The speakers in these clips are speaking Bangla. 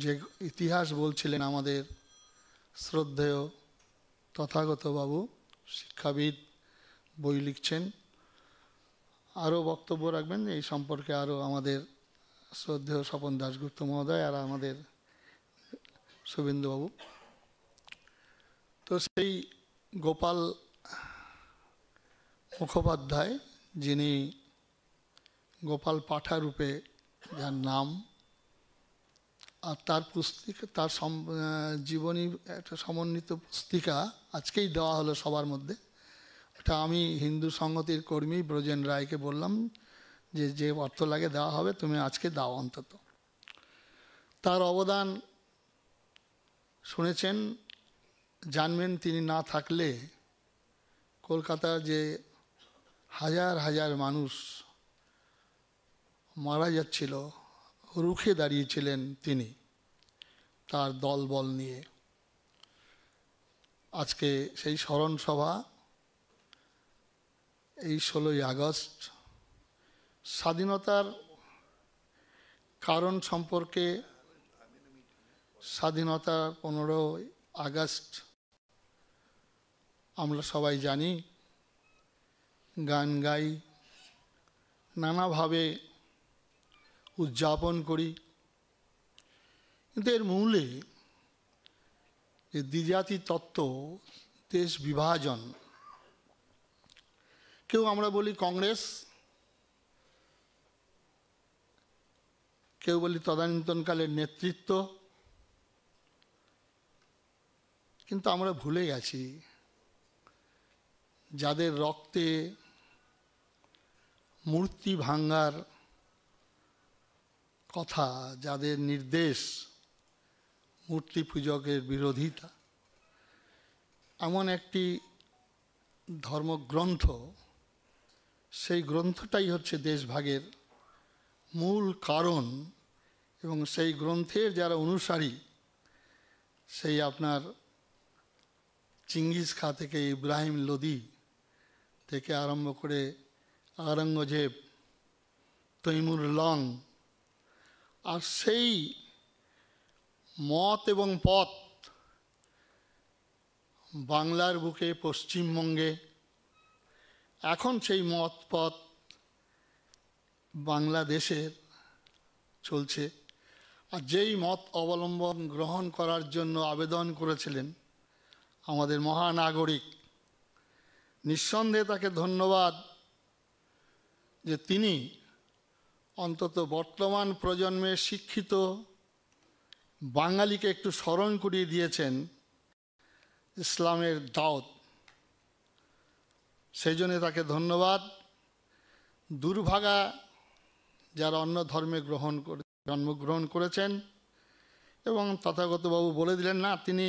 যে ইতিহাস বলছিলেন আমাদের শ্রদ্ধেয় তথাগত বাবু, শিক্ষাবিদ, বই লিখছেন, আরও বক্তব্য রাখবেন এই সম্পর্কে আরও আমাদের শ্রদ্ধেয় স্বপন দাশগুপ্ত মহোদয় আর আমাদের শুভেন্দুবাবু। তো সেই গোপাল মুখোপাধ্যায়, যিনি গোপাল পাঠা রূপে যার নাম, আর তার পুস্তিকা, তার জীবনী একটা সমন্বিত পুস্তিকা আজকেই দেওয়া হলো সবার মধ্যে। এটা আমি হিন্দু সংহতির কর্মী ব্রজেন রায়কে বললাম যে যে অর্থ লাগে দেওয়া হবে, তুমি আজকে দাও অন্তত। তার অবদান শুনেছেন, জানবেন। তিনি না থাকলে কলকাতার যে হাজার হাজার মানুষ মারা যাচ্ছিল, রুখে দাঁড়িয়েছিলেন তিনি তার দলবল নিয়ে। আজকে সেই স্মরণ সভা, এই 16ই আগস্ট, স্বাধীনতার কারণ সম্পর্কে, স্বাধীনতার 15ই আগস্ট আমরা সবাই জানি, গান গাই, নানাভাবে উদযাপন করি, কিন্তু এর মূলে যে দ্বিজাতি তত্ত্ব, দেশ বিভাজন, কেউ আমরা বলি কংগ্রেস, কেউ বলি তদানীন্তনকালের নেতৃত্ব, কিন্তু আমরা ভুলে গেছি যাদের রক্তে মূর্তি ভাঙ্গার কথা, যাদের নির্দেশ মূর্তি পূজকের বিরোধিতা, এমন একটি ধর্মগ্রন্থ, সেই গ্রন্থটাই হচ্ছে দেশভাগের মূল কারণ। এবং সেই গ্রন্থের যারা অনুসারী, সেই আপনার চিঙ্গিস খা থেকে ইব্রাহিম লোদি থেকে আরম্ভ করে আওরঙ্গজেব, তৈমুর লং, আর সেই মত এবং পথ বাংলার বুকে, পশ্চিমবঙ্গে এখন সেই মত পথ বাংলাদেশের চলছে। আর যেই মত অবলম্বন গ্রহণ করার জন্য আবেদন করেছিলেন আমাদের মহানাগরিক, নিঃসন্দেহে তাকে ধন্যবাদ যে তিনি অন্তত বর্তমান প্রজন্মের শিক্ষিত বাঙালিকে একটু স্মরণ করিয়ে দিয়েছেন ইসলামের দাওয়াত। সেই জন্য তাকে ধন্যবাদ। দুর্ভাগা যারা অন্য ধর্মে জন্মগ্রহণ করেছেন, এবং তথাগতবাবু বলে দিলেন না, তিনি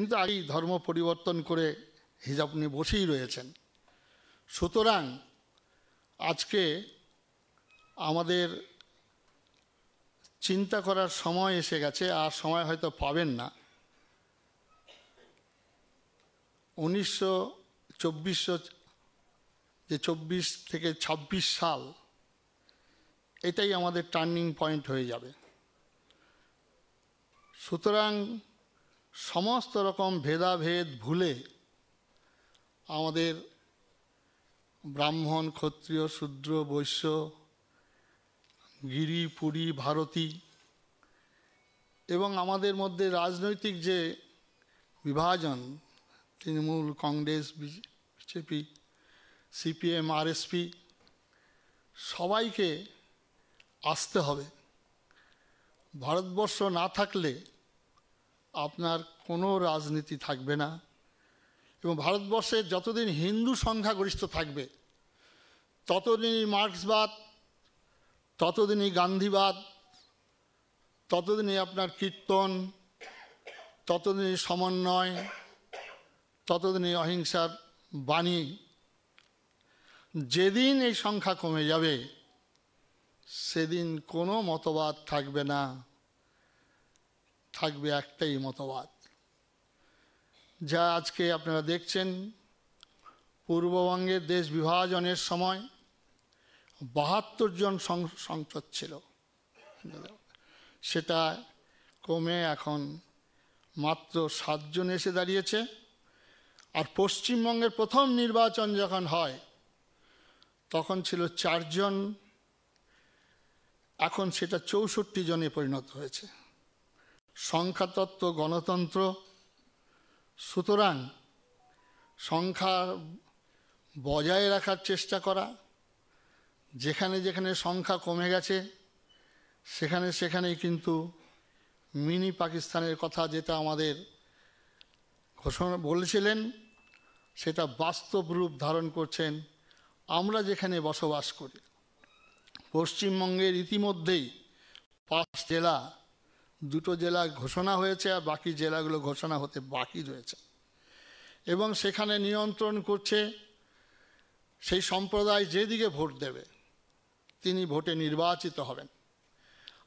তো আগেই ধর্ম পরিবর্তন করে হিজাব নিয়ে বসেই রয়েছেন। সুতরাং আজকে আমাদের চিন্তা করার সময় এসে গেছে, আর সময় হয়তো পাবেন না। 24 থেকে 26 সাল, এটাই আমাদের টার্নিং পয়েন্ট হয়ে যাবে। সুতরাং সমস্ত রকম ভেদাভেদ ভুলে আমাদের ব্রাহ্মণ, ক্ষত্রিয়, শূদ্র, বৈশ্য, গিরি, পুরী, ভারতী, এবং আমাদের মধ্যে রাজনৈতিক যে বিভাজন, Trinamool, Congress, BJP, CPM, RSP, সবাইকে আসতে হবে। ভারতবর্ষ না থাকলে আপনার কোনো রাজনীতি থাকবে না, এবং ভারতবর্ষে যতদিন হিন্দু সংখ্যাগরিষ্ঠ থাকবে ততদিনই মার্ক্সবাদ, ততদিনই গান্ধীবাদ, ততদিনই আপনার কীর্তন, ততদিনই সমন্বয়, ততদিনই অহিংসার বাণী। যেদিন এই সংখ্যা কমে যাবে সেদিন কোনো মতবাদ থাকবে না, থাকবে একটাই মতবাদ। যা আজকে আপনারা দেখছেন, পূর্ববঙ্গের দেশ বিভাজনের সময় 72 জন সংসদ ছিল, সেটা কমে এখন মাত্র 7 জন এসে দাঁড়িয়েছে। আর পশ্চিমবঙ্গের প্রথম নির্বাচন যখন হয় তখন ছিল 4 জন, এখন সেটা 64 জনে পরিণত হয়েছে। সংখ্যাতত্ত্ব গণতন্ত্র, সুতরাং সংখ্যা বজায় রাখার চেষ্টা করা, যেখানে যেখানে সংখ্যা কমে গেছে সেখানে সেখানেই কিন্তু মিনি পাকিস্তানের কথা যেটা আমাদের ঘোষণা বলেছিলেন সেটা বাস্তব রূপ ধারণ করছেন আমরা যেখানে বসবাস করি। পশ্চিমবঙ্গের ইতিমধ্যেই 5 জেলা, 2 জেলা ঘোষণা হয়েছে আর বাকি জেলাগুলো ঘোষণা হতে বাকি রয়েছে, এবং সেখানে নিয়ন্ত্রণ করছে সেই সম্প্রদায় যেদিকে ভোট দেবে তিনি ভোটে নির্বাচিত হবেন।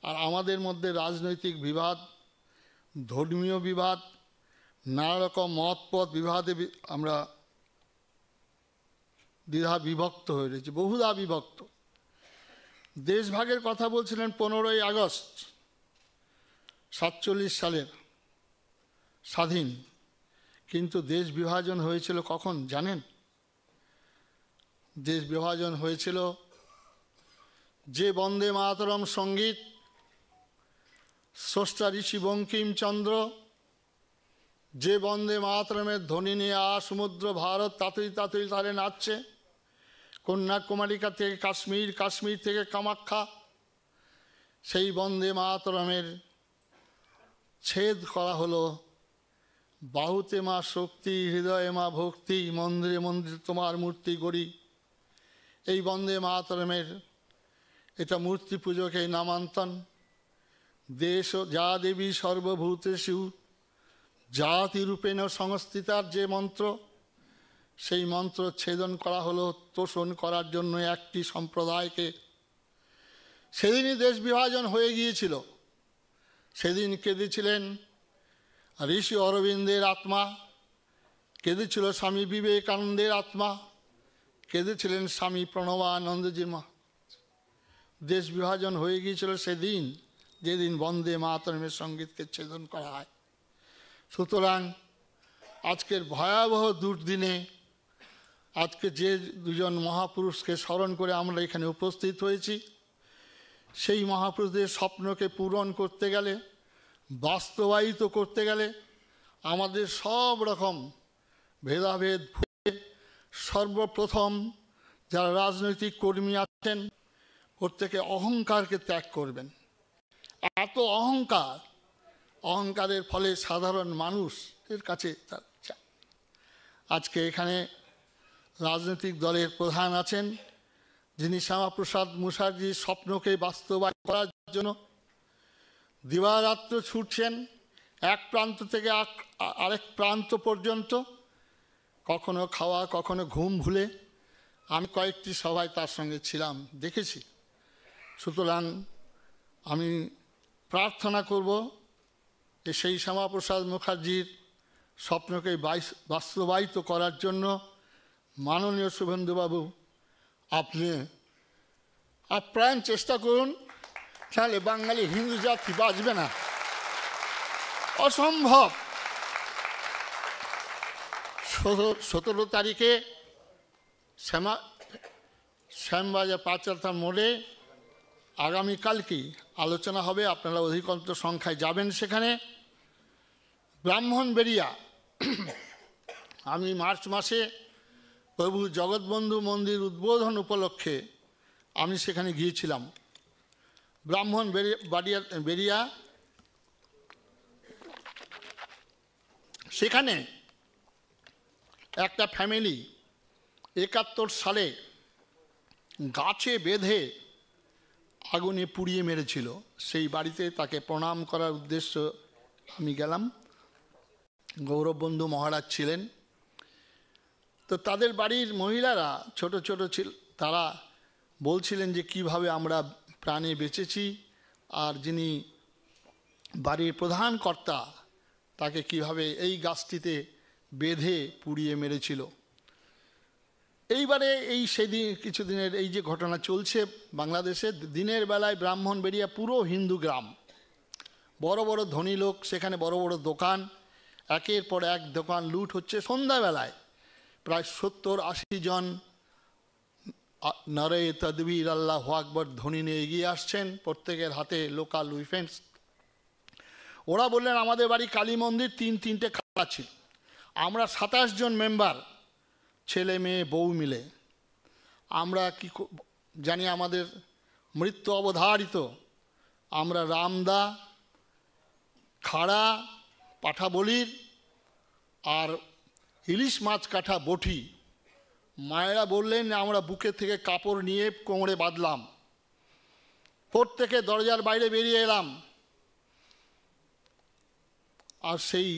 আর আমাদের মধ্যে রাজনৈতিক বিবাদ, ধর্মীয় বিবাদ, নানা রকম মতপথ বিবাদে আমরা দ্বিধা বিভক্ত হয়ে রয়েছে, বহুধা বিভক্ত। দেশভাগের কথা বলছিলেন 15ই আগস্ট 47 সালের স্বাধীন, কিন্তু দেশ বিভাজন হয়েছিল কখন জানেন? দেশ বিভাজন হয়েছিল যে বন্দে মাতরম সঙ্গীত স্রষ্টা ঋষি বঙ্কিমচন্দ্র, যে বন্দে মাতরমের ধ্বনি নিয়ে সমুদ্র ভারত তাতুই তাতুই তারে নাচছে, কন্যাকুমারিকা থেকে কাশ্মীর, কাশ্মীর থেকে কামাখ্যা, সেই বন্দে মাতরমের ছেদ করা হলো বাহুতে মা শক্তি, হৃদয়ে মা ভক্তি, মন্দিরে মন্দিরে তোমার মূর্তি গড়ি। এই বন্দে মাতরমের এটা মূর্তি পুজোকে নামান্তন। দেশ যা দেবী সর্বভূতেষু জাতিরূপেণ সংস্থিতার যে মন্ত্র, সেই মন্ত্র ছেদন করা হলো তোষণ করার জন্য একটি সম্প্রদায়কে। সেদিনই দেশ বিভাজন হয়ে গিয়েছিল। সেদিন কেঁদেছিলেন ঋষি অরবিন্দের আত্মা, কেঁদেছিল স্বামী বিবেকানন্দের আত্মা, কেঁদেছিলেন স্বামী প্রণবানন্দজি মা। দেশ বিভাজন হয়ে গিয়েছিল সেদিন, যেদিন বন্দে মাতরমের সঙ্গীতকে ছেদন করা হয়। সুতরাং আজকের ভয়াবহ দুর্দিনে আজকে যে 2জন মহাপুরুষকে স্মরণ করে আমরা এখানে উপস্থিত হয়েছি, সেই মহাপুরুষদের স্বপ্নকে পূরণ করতে গেলে, বাস্তবায়িত করতে গেলে আমাদের সব রকম ভেদাভেদ ভুলে সর্বপ্রথম যারা রাজনৈতিক কর্মী আছেন প্রত্যেকে অহংকারকে ত্যাগ করবেন। এত অহংকারের ফলে সাধারণ মানুষের কাছে আজকে এখানে রাজনৈতিক দলের প্রধান আছেন যিনি শ্যামাপ্রসাদ মুখার্জির স্বপ্নকে বাস্তবায়ন করার জন্য দিবারাত্র ছুটছেন এক প্রান্ত থেকে আরেক প্রান্ত পর্যন্ত, কখনো খাওয়া কখনো ঘুম ভুলে। আমি কয়েকটি সভায় তার সঙ্গে ছিলাম, দেখেছি। সুতরাং আমি প্রার্থনা করব যে সেই শ্যামাপ্রসাদ মুখার্জির স্বপ্নকে বাস্তবায়িত করার জন্য মাননীয় শুভেন্দুবাবু আপনি আপ্রাণ চেষ্টা করুন, তাহলে বাঙালি হিন্দু জাতি বাঁচবে না, অসম্ভব। 17 তারিখে শ্যামবাজার পাঁচরাস্তা মোড়ে আগামীকালকেই আলোচনা হবে, আপনারা অধিকন্ত সংখ্যায় যাবেন সেখানে। ব্রাহ্মণবেড়িয়া আমি মার্চ মাসে প্রভু জগৎবন্ধু মন্দির উদ্বোধন উপলক্ষে আমি সেখানে গিয়েছিলাম। ব্রাহ্মণবেড়িয়া সেখানে একটা ফ্যামিলি 71 সালে গাছে বেঁধে আগুনে পুড়িয়ে মেরেছিল। সেই বাড়িতে তাকে প্রণাম করার উদ্দেশ্য আমি গেলাম। গৌরববন্ধু মহারাজ ছিলেন। তো তাদের বাড়ির মহিলারা ছোট ছোট ছিল, তারা বলছিলেন যে কিভাবে আমরা প্রাণে বেঁচেছি, আর যিনি বাড়ির প্রধান কর্তা তাকে কিভাবে এই গাছটিতে বেঁধে পুড়িয়ে মেরেছিল। এইবারে সেদিন কিছুদিনের এই যে ঘটনা চলছে বাংলাদেশে, দিনের বেলায় ব্রাহ্মণবেড়িয়া পুরো হিন্দু গ্রাম, বড় বড় ধনী লোক, সেখানে বড় বড় দোকান, একের পর এক দোকান লুট হচ্ছে। সন্ধ্যাবেলায় প্রায় 70-80 জন নারে তদবির আল্লাহু আকবার ধ্বনি নিয়ে এগিয়ে আসছেন, প্রত্যেকের হাতে লোকাল উইপেন্স। ওরা বললেন আমাদের বাড়ি কালী মন্দির 3-3টে খাতা ছিল, আমরা 27 জন মেম্বার, ছেলে মেয়ে বউ মিলে, আমরা কি জানি আমাদের মৃত্যু অবধারিত। আমরা রামদা, খাড়া, পাঠা বলির আর ইলিশ মাছ কাঠা বটি। মায়েরা বললেন আমরা বুকের থেকে কাপড় নিয়ে কোমরে বাঁধলাম, প্রত্যেকে দরজার বাইরে বেরিয়ে এলাম। আর সেই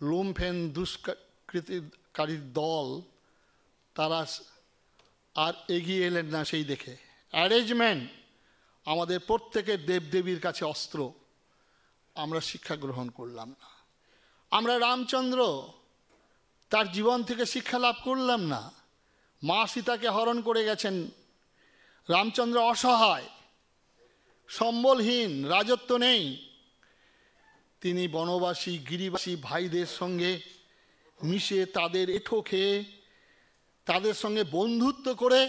লুম্ফেন দুষ্কৃতিকারীর দল তারা আর এগিয়ে এলেন না। সেই দেখে অ্যারেঞ্জমেন্ট, আমাদের প্রত্যেকের দেবদেবীর কাছে অস্ত্র। আমরা শিক্ষা গ্রহণ করলাম না, আমরা রামচন্দ্র তার জীবন থেকে শিক্ষা লাভ করলাম না। মা সীতাকে হরণ করে গেছেন, রামচন্দ্র অসহায়, সম্বলহীন, রাজত্ব নেই। তিনি বনবাসী গিরিবাসী ভাইদের সঙ্গে মিশে, তাদের এঁঠো খেয়ে, তাদের সঙ্গে বন্ধুত্ব করে,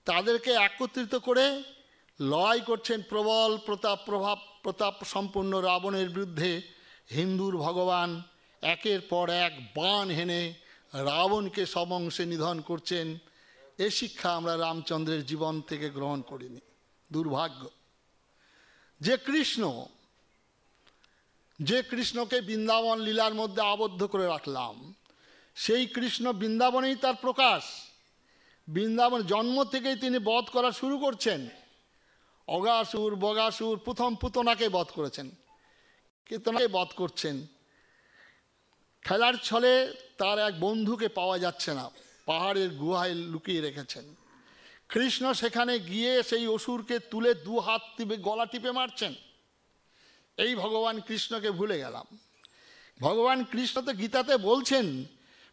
তাদেরকে একত্রিত করে লড়াই করছেন প্রবল প্রতাপ সম্পন্ন রাবণের বিরুদ্ধে। হিন্দুর ভগবান একের পর এক বাণ হেনে রাবণকে সমংশে নিধন করছেন। এ শিক্ষা আমরা রামচন্দ্রের জীবন থেকে গ্রহণ করিনি। দুর্ভাগ্য। যে কৃষ্ণকে বৃন্দাবন লীলার মধ্যে আবদ্ধ করে রাখলাম, সেই কৃষ্ণ বৃন্দাবনেই তার প্রকাশ। বৃন্দাবন জন্ম থেকেই তিনি বধ করা শুরু করছেন। অগাসুর, বগাসুর, প্রথম পুতনাকে বধ করেছেন, কেতনাকে বধ করছেন। খেলার ছলে তার এক বন্ধুকে পাওয়া যাচ্ছে না, পাহাড়ের গুহায় লুকিয়ে রেখেছেন। কৃষ্ণ সেখানে গিয়ে সেই অসুরকে তুলে 2 হাত টিপে গলা টিপে মারছেন। এই ভগবান কৃষ্ণকে ভুলে গেলাম। ভগবান কৃষ্ণ তো গীতাতে বলছেন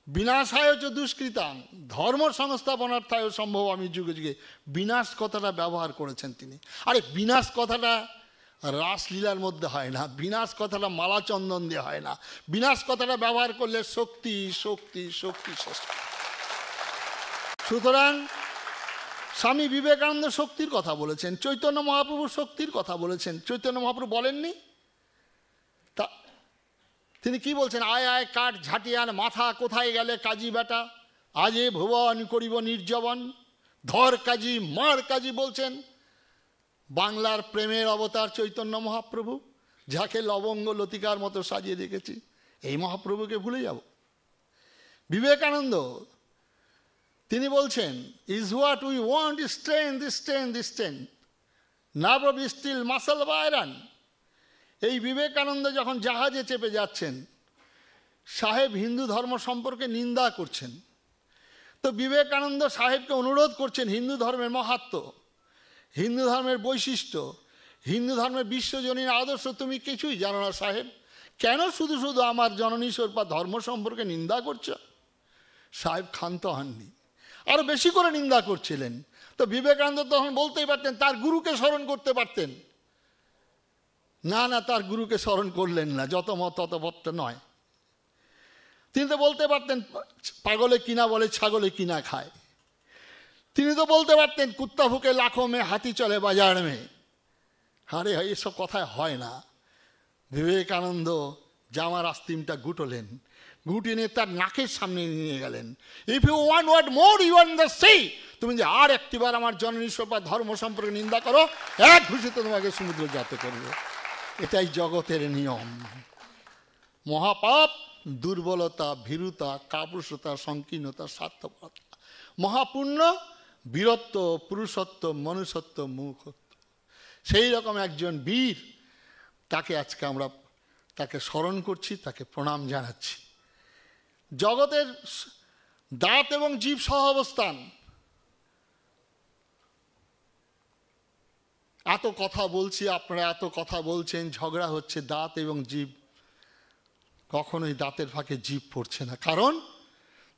বিনাশায় চ দুষ্কৃতাং ধর্ম সংস্থাপনার্থায় সম্ভব আমি যুগে যুগে। বিনাশ কথাটা ব্যবহার করেছেন তিনি। আরে বিনাশ কথাটা রাসলীলার মধ্যে হয় না, বিনাশ কথাটা মালাচন্দন দিয়ে হয় না, বিনাশ কথাটা ব্যবহার করলে শক্তি শক্তি শক্তি শক্তি। সুতরাং স্বামী বিবেকানন্দ শক্তির কথা বলেছেন, চৈতন্য মহাপ্রভু শক্তির কথা বলেছেন। চৈতন্য মহাপ্রভু বলেননি? তা তিনি কি বলছেন? আয় আয় কাঠ ঝাঁটিয়ান মাথা, কোথায় গেলে কাজী বেটা, আজে ভুবন করিব নির্জবন, ধর কাজী মার কাজী বলছেন। বাংলার প্রেমের অবতার চৈতন্য মহাপ্রভু, যাকে লবঙ্গ লতিকার মতো সাজিয়ে রেখেছি, এই মহাপ্রভুকে ভুলে যাব? বিবেকানন্দ তিনি বলছেন is what we want strength strength strength nerve steel muscle বাইরান। এই বিবেকানন্দ যখন জাহাজে চেপে যাচ্ছেন, সাহেব হিন্দু ধর্ম সম্পর্কে নিন্দা করছেন। তো বিবেকানন্দ সাহেবকে অনুরোধ করছেন হিন্দু ধর্মের মাহাত্ম্য, হিন্দু ধর্মের বৈশিষ্ট্য, হিন্দু ধর্মের বিশ্বজনীন আদর্শ তুমি কিছুই জানো না সাহেব, কেন শুধু শুধু আমার জননী বা ধর্ম সম্পর্কে নিন্দা করছো? সাহেব ক্ষান্ত হননি, আরো বেশি করে নিন্দা করছিলেন। তো বিবেকানন্দ তখন বলতেই পারতেন, তার গুরুকে স্মরণ করতে পারতেন। না না, তার গুরুকে স্মরণ করলেন না, যত মত তত ভক্ত নয়। তিনি তো বলতে পারতেন পাগলে কিনা বলে ছাগলে কিনা খায়। তিনি তো বলতে পারতেন কুত্তা ভুকে লাখো মে হাতি চলে বাজার মে। আরে এসব কথায় হয় না। বিবেকানন্দ জামার আস্তিমটা গুটোলেন, গুটিয়ে নিয়ে তার নাকের সামনে নিয়ে গেলেন। If you want what more you want the sea, তুমি যে আর একটিবার আমার জননী বা ধর্ম সম্পর্কে নিন্দা করো, এক ঘুষিতে তোমাকে সমুদ্র জাত করবে। এটাই জগতের নিয়ম। মহাপাপ দুর্বলতা, ভীরুতা, কাপুরুষতা, সংকীর্ণতা, স্বার্থপরতা। মহাপুণ্য বীরত্ব, পুরুষত্ব, মনুষ্যত্ব, মুখত্ব। সেই রকম একজন বীর, তাকে আজকে আমরা তাকে স্মরণ করছি, তাকে প্রণাম জানাচ্ছি। জগতের দাঁত এবং জীব সহ অবস্থান। এত কথা বলছি, আপনারা এত কথা বলছেন, ঝগড়া হচ্ছে দাঁত এবং জীব। কখনোই দাঁতের ফাঁকে জীব পড়ছে না, কারণ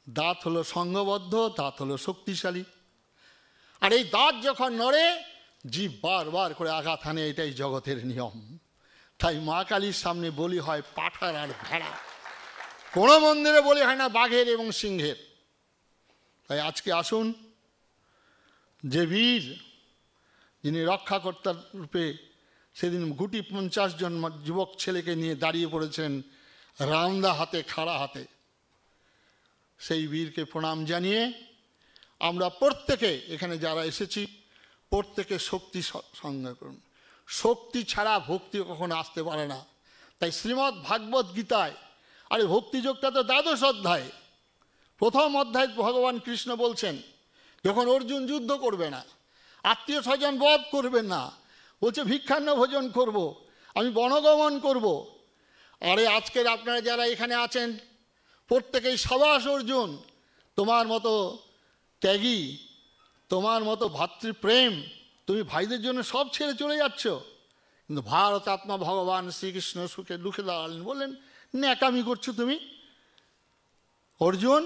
দাঁত হলো সংঘবদ্ধ, দাঁত হলো শক্তিশালী। আর এই দাঁত যখন নড়ে, জীব বারবার করে আঘাত হানে, এটাই জগতের নিয়ম। তাই মা কালীর সামনে বলি হয় পাঁঠার আর ভেড়া, কোনো মন্দিরে বলি হয় না বাঘের এবং সিংহের। তাই আজকে আসুন, যে বীর যিনি রক্ষাকর্তার রূপে সেদিন গুটি 50 জন যুবক ছেলেকে নিয়ে দাঁড়িয়ে পড়েছেন রামদা হাতে, খাড়া হাতে, সেই বীরকে প্রণাম জানিয়ে আমরা প্রত্যেকে এখানে যারা এসেছি প্রত্যেকে শক্তি সঙ্গে করুন। শক্তি ছাড়া ভক্তি কখনো আসতে পারে না। তাই শ্রীমদ্ ভাগবত গীতায়, আরে ভক্তিযোগটা তো 12 অধ্যায়, প্রথম অধ্যায় ভগবান কৃষ্ণ বলছেন যখন অর্জুন যুদ্ধ করবে না, আত্মীয় স্বজন বধ করবেন না, বলছে ভিক্ষান্ন ভোজন করব, আমি বনগমন করব। আরে আজকের আপনারা যারা এখানে আছেন প্রত্যেকেই সাবাস অর্জুন, তোমার মতো ত্যাগী, তোমার মতো ভাতৃপ্রেম, তুমি ভাইদের জন্য সব ছেড়ে চলে যাচ্ছ। কিন্তু ভারত আত্মা ভগবান শ্রীকৃষ্ণ সুখে দুঃখে দাঁড়ালেন, বললেন ন্যাকামি করছো তুমি অর্জুন।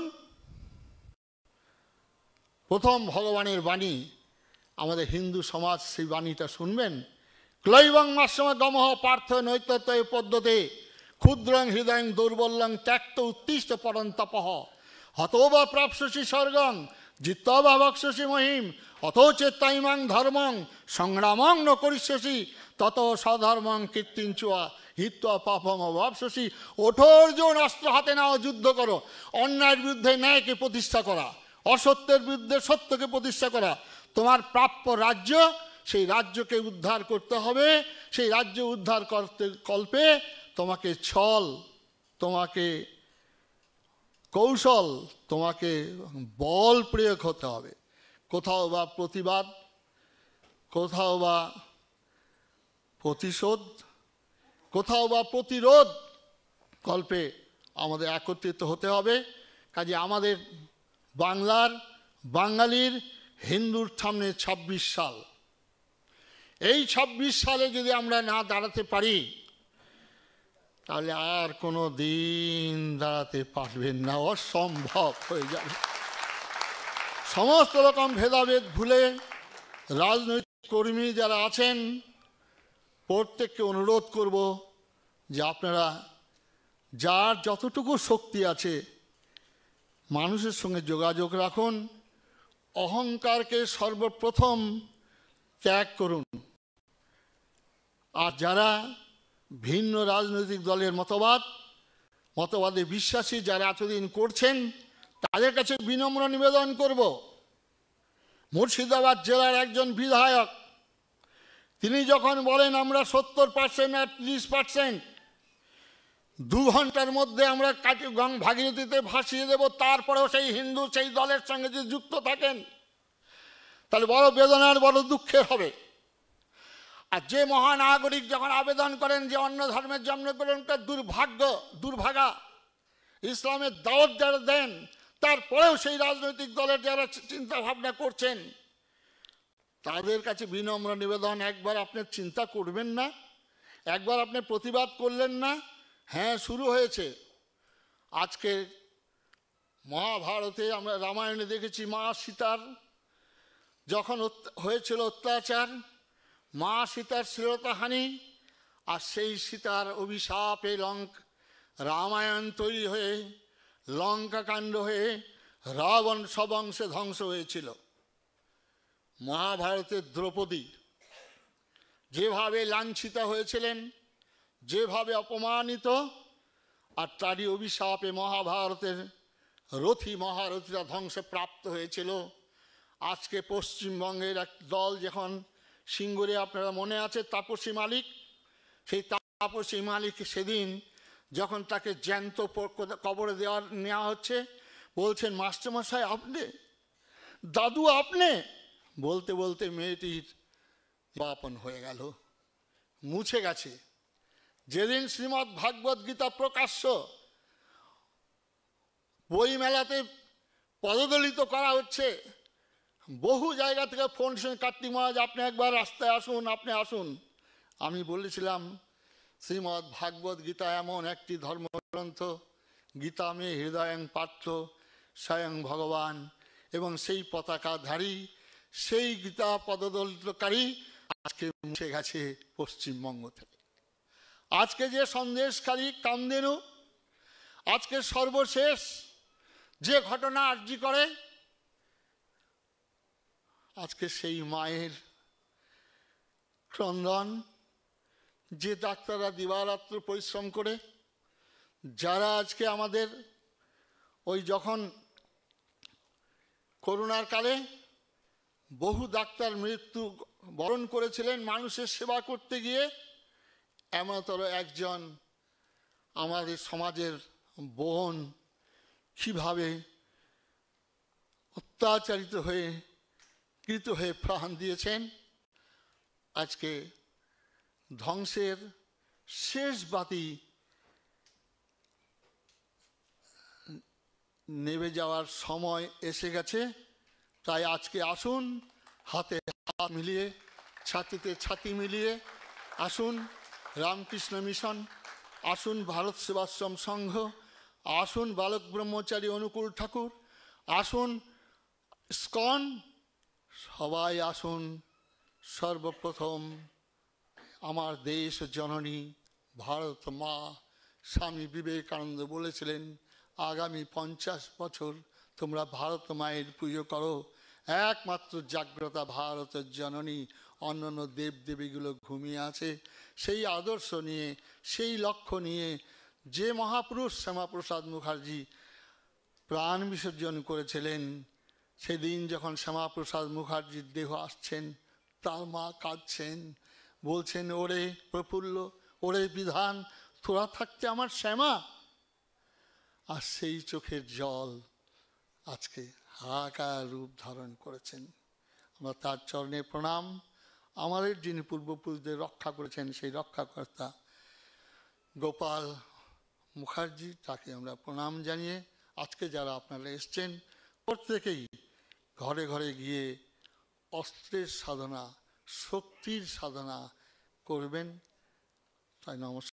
প্রথম ভগবানের বাণী, আমাদের হিন্দু সমাজ সেই বাণীটা শুনবেন। ক্লৈবং মাসমা গমহ পার্থ নৈতত্য পদ্ধতে ক্ষুদ্রং হৃদয়ং দুর্বলং ত্যক্ত উত্তিষ্ঠ পরন্তপঃ হতো বা প্রাপ্স্যসি স্বর্গং জিত্বা বা বক্ষ্যসি মহিম অথো চেত্তাইমাং ধর্মং সংগ্রামং ন করিষ্যসি তত স্বধর্মং কীর্তিঞ্চুয়া হিত্বা পাপং অবাপ্স্যসি। ওঠো অর্জুন, অস্ত্র হাতে নাও, যুদ্ধ করো। অন্যায়ের বিরুদ্ধে ন্যায়কে প্রতিষ্ঠা করা, অসত্যের বিরুদ্ধে সত্যকে প্রতিষ্ঠা করা। তোমার প্রাপ্য রাজ্য, সেই রাজ্যকে উদ্ধার করতে হবে। সেই রাজ্য উদ্ধার করতে কল্পে তোমাকে ছল, তোমাকে কৌশল, তোমাকে বল প্রয়োগ হতে হবে। কোথাও বা প্রতিবাদ, কোথাও বা প্রতিশোধ, কোথাও বা প্রতিরোধ কল্পে আমাদের একত্রিত হতে হবে। কাজে আমাদের বাংলার, বাঙালির, হিন্দুর সামনে 26 সাল, এই 26 সালে যদি আমরা না দাঁড়াতে পারি তাহলে আর কোনো দিন দাঁড়াতে পারবেন না, অসম্ভব হয়ে যাবে। সমস্ত রকম ভেদাভেদ ভুলে রাজনৈতিক কর্মী যারা আছেন প্রত্যেককে অনুরোধ করব যে আপনারা যার যতটুকু শক্তি আছে মানুষের সঙ্গে যোগাযোগ রাখুন, অহংকারকে সর্বপ্রথম ত্যাগ করুন। আর যারা ভিন্ন রাজনৈতিক দলের মতবাদে বিশ্বাসী যারা এতদিন করছেন তাদের কাছে বিনম্র নিবেদন করব। মুর্শিদাবাদ জেলার একজন বিধায়ক তিনি যখন বলেন আমরা 70% আর 30%, 2 ঘন্টার মধ্যে আমরা ভাগীরথীতে ভাসিয়ে দেব, তারপরেও সেই হিন্দু সেই দলের সঙ্গে যদি যুক্ত থাকেন তাহলে বড় বেদনার, বড় দুঃখের হবে। আর যে মহানাগরিক যখন আবেদন করেন যে অন্য ধর্মের জন্মগ্রহণটা দুর্ভাগা, ইসলামের দাওয়াত যারা দেন, তারপরেও সেই রাজনৈতিক দলের যারা চিন্তা ভাবনা করছেন তাদের কাছে বিনম্র নিবেদন, একবার আপনি চিন্তা করবেন না? একবার আপনি প্রতিবাদ করলেন না? হ্যাঁ, শুরু হয়েছে। আজকে মহাভারতে আমরা রামায়ণে দেখেছি মা সীতার যখন হয়েছিল অত্যাচার, মা সীতার শ্লীলতাহানি, আর সেই সীতার অভিশাপে রামায়ণ তৈরি হয়ে লঙ্কাকাণ্ড হয়ে রাবণ সবংশে ধ্বংস হয়েছিল। মহাভারতের দ্রৌপদী যেভাবে লাঞ্ছিতা হয়েছিলেন, যেভাবে অপমানিত, আর তারই অভিশাপে মহাভারতের মহারথীরা ধ্বংসপ্রাপ্ত হয়েছিল। আজকে পশ্চিমবঙ্গের এক দল যখন সিঙ্গুরে, আপনারা মনে আছে তাপসী মালিক, সেই তাপসী মালিক সেদিন যখন তাকে জ্যান্ত কবরে নেওয়া হচ্ছে, বলছেন মাস্টারমশাই আপনি, দাদু আপনি, বলতে বলতে মেয়েটির বাপন হয়ে গেল, মুছে গেছে। যেদিন শ্রীমদ্ ভাগবত গীতা প্রকাশ্য বই মেলাতে পদদলিত করা হচ্ছে, বহু জায়গা থেকে ফোন শুনে কার্তিক মহারাজ আপনি একবার রাস্তায় আসুন, আপনি আসুন। আমি বলেছিলাম শ্রীমদ্ ভাগবত গীতা এমন একটি ধর্মগ্রন্থ, গীতা মে হৃদয়ং পাঠ্য স্বয়ং ভগবান, এবং সেই পতাকাধারী, সেই গীতা পদদলিতকারী আজকে মুছে গেছে পশ্চিমবঙ্গ থেকে। আজকে যে সন্দেশকারী কামধেনু, আজকে সর্বশেষ যে ঘটনা আরজি করে, আজকে সেই মায়ের ক্রন্দন, যে ডাক্তাররা দিবারাত্র পরিশ্রম করে, যারা আজকে আমাদের ওই যখন করোনার কালে বহু ডাক্তার মৃত্যু বরণ করেছিলেন মানুষের সেবা করতে গিয়ে, এমনতর একজন আমাদের সমাজের বোন কিভাবে অত্যাচারিত হয়ে কৃত হয়ে প্রাণ দিয়েছেন। আজকে ধ্বংসের শেষ বাতি নেভে যাওয়ার সময় এসে গেছে। তাই আজকে আসুন হাতে হাত মিলিয়ে, ছাতিতে ছাতি মিলিয়ে, আসুন রামকৃষ্ণ মিশন, আসুন ভারত সেবাশ্রম সংঘ, আসুন বালক ব্রহ্মচারী অনুকূল ঠাকুর, আসুন ইসকন, সবাই আসুন। সর্বপ্রথম আমার দেশ জননী ভারত মা স্বামী বিবেকানন্দ বলেছিলেন, আগামী 50 বছর তোমরা ভারত মায়ের পুজো করো, একমাত্র জাগ্রতা ভারতের জননী, অন্যান্য দেবদেবীগুলো ঘুমিয়ে আছে। সেই আদর্শ নিয়ে, সেই লক্ষ্য নিয়ে যে মহাপুরুষ শ্যামাপ্রসাদ মুখার্জি প্রাণ বিসর্জন করেছিলেন, সেদিন যখন শ্যামাপ্রসাদ মুখার্জির দেহ আসছেন, তার মা কাঁদছেন, বলছেন, ওরে প্রফুল্ল, ওরে বিধান, তোরা থাকতে আমার শ্যামা। আর সেই চোখের জল আজকে হাহাকার রূপ ধারণ করেছেন। আমরা তার চরণে প্রণাম। আমাদের যিনি পূর্বপুরুষদের রক্ষা করেছেন, সেই রক্ষাকর্তা গোপাল মুখার্জি, তাকে আমরা প্রণাম জানিয়ে আজকে যারা আপনারা এসছেন, প্রত্যেকেই ঘরে ঘরে গিয়ে অস্ত্রের সাধনা, শক্তির সাধনা করবেন। তাই নমস্কার।